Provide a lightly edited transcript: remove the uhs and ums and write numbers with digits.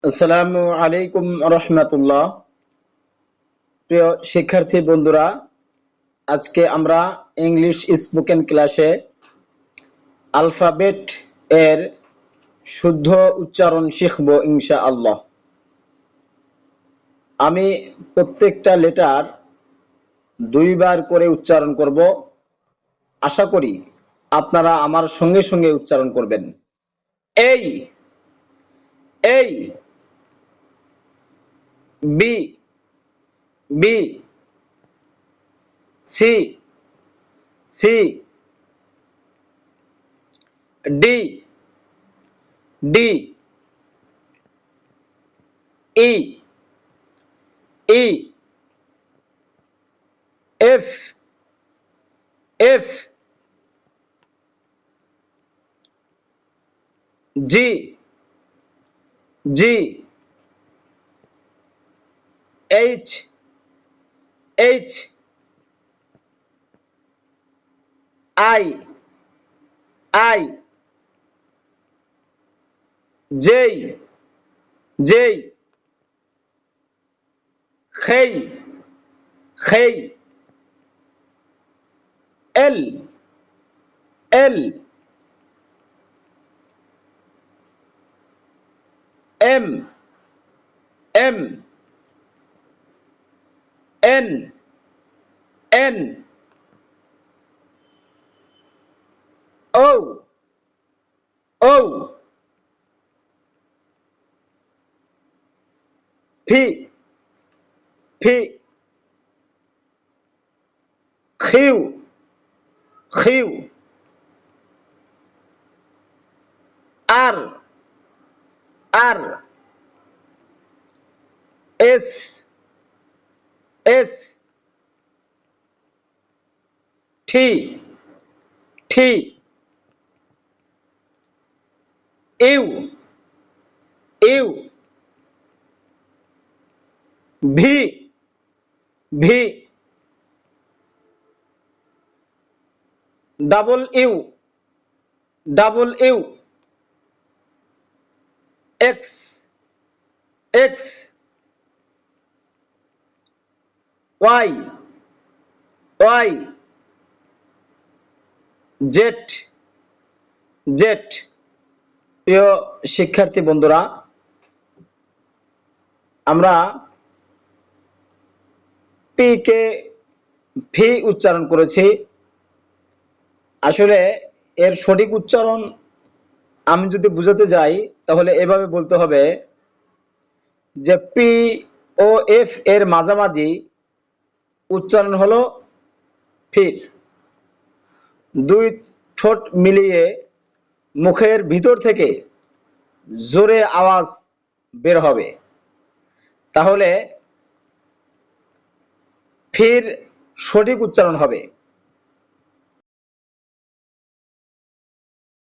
আসসালামু আলাইকুম রহমতুল্লাহ। প্রিয় শিক্ষার্থী বন্ধুরা, আজকে আমরা ইংলিশ স্পোকেন ক্লাসে আলফাবেট এর শুদ্ধ উচ্চারণ শিখব ইনশাআল্লাহ। আমি প্রত্যেকটা লেটার দুইবার করে উচ্চারণ করব। আশা করি আপনারা আমার সঙ্গে সঙ্গে উচ্চারণ করবেন। A A B B C C D D E E F F G G H H I I J J K K L L M M N N O O P P Q Q R R S S T T U U V V double U double U X X Y Y Z Z. প্রিয় শিক্ষার্থী বন্ধুরা, আমরা P K V উচ্চারণ করেছি। আসলে এর সঠিক উচ্চারণ আমি যদি বুঝাতে যাই তাহলে এভাবে বলতে হবে যে পি ও এফ এর মাঝামাঝি উচ্চারণ হলো ফির। দুই ঠোঁট মিলিয়ে মুখের ভিতর থেকে জোরে আওয়াজ বের হবে, তাহলে ফির সঠিক উচ্চারণ হবে।